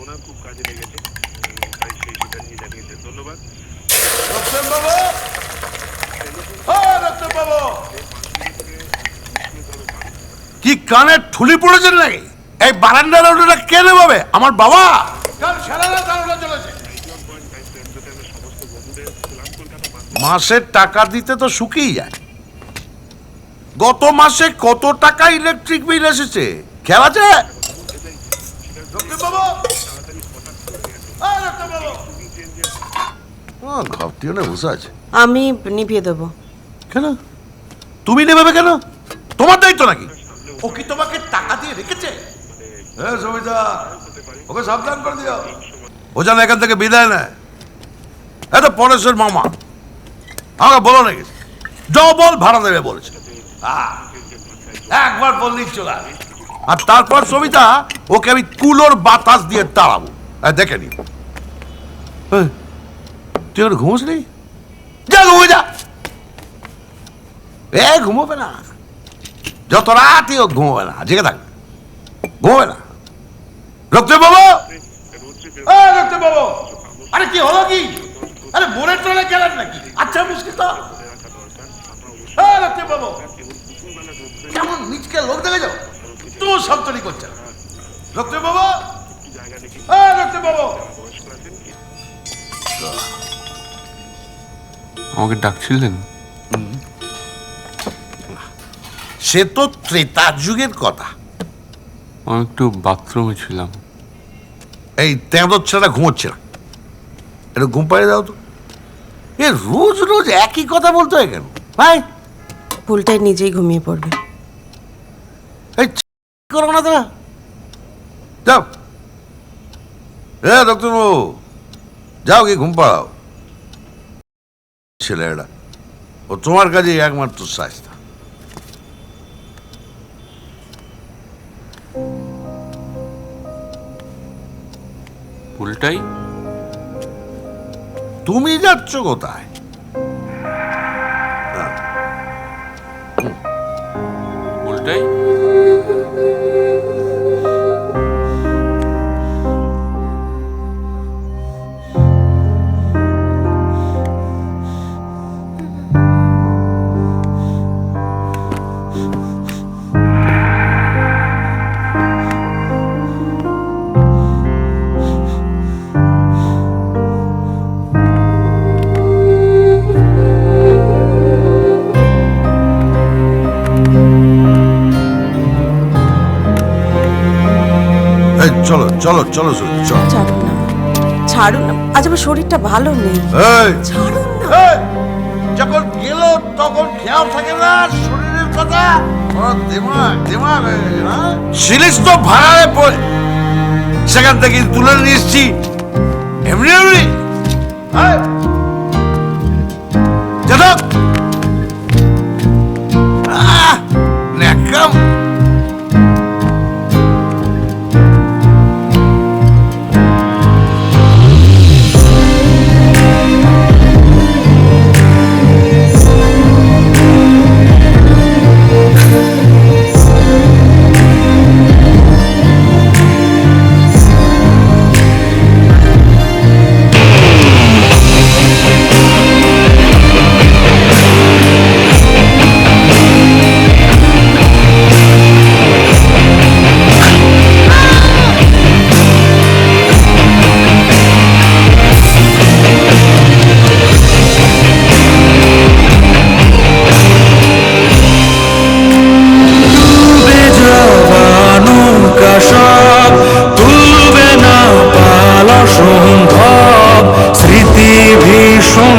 ওনার খুব কাজে লেগেছে, তাই সেটা নিয়ে জানিয়েছে। ধন্যবাদ। কি কানে ঠুলি পড়েছেন নাকি? এই বারান্দার ওটা কে নেবে? আমার বাবা মাসের টাকা দিতে তো শুকিয়ে যায়। গত মাসে কত টাকা ইলেকট্রিক বিল এসেছে খেয়াল আছে? ঘাপটিও না বসে আছে। আমি নিভিয়ে দেবো। কেন তুমি নেবে কেন? তোমার দায়িত্ব নাকি? ও কি তোমাকে টাকা দিয়ে রেখেছে? সবিতা, ওকে সাবধান করে দিও, ও যেন এখান থেকে বিদায় নেয়। এত পরেশের মামা আমাকে বলো নাকি ডবল ভাড়া দেবে বলেছে। একবার বললেই চলে আসে। আর তারপর সবিতা ওকে আমি কুলোর বাতাস দিয়ে তাড়াবো। দেখে নি তুই ওর ঘুমোস নি? যা ঘুমো যা। ঘুমোবে না, যত রাতই ও ঘুমোবে না, জেগে থাকবে, ঘুমোবে না। রক্তে বাবু, রক্তে বাবু, আরে কি হলো কি? আরে বোনের ট্রেনে গেলেন নাকি? আচ্ছা মুশকিল তো। রক্তে বাবু কেমন নিচকে লোক দেখে যাও, তো সব তৈরি করছে না। রক্তে বাবু, রক্তে বাবু, আমাকে ডাকছিলেন? সে তো ত্রেতা যুগের কথা। আমি একটু বাথরুমে ছিলাম। এই তেঁদর ছেলেটা ঘুমোচ্ছে না, একটু ঘুম পাড়িয়ে দাও তো। এ রোজ রোজ একই কথা বলতে হয় কেন ভাই? ভুলটাই নিজেই ঘুমিয়ে পড়বে। এই করো না তোরা, যাও। ডাক্তারবাবু যাও, কি ঘুম পাড়াও ছেলেটা। ও তোমার কাছে একমাত্র শাস্তা। উল্টাই তুমি যাচ্ছ কোথায়? উল্টাই চলো চলো চলো চলো। ছাড়ুন না, ছাড়ুন না, আজ আমার শরীরটা ভালো নেই। ছাড়ুন না। যখন গেল তখন খেয়াল থাকে না শরীরের কথা। দিমাগ দিমাগ সিরিজ তো ভাড়ায় পড়ে, সেখান থেকে তুলে নিয়ে এসছি এমনি এমনি। ন্যাকাম। স্মৃতি ভীষণ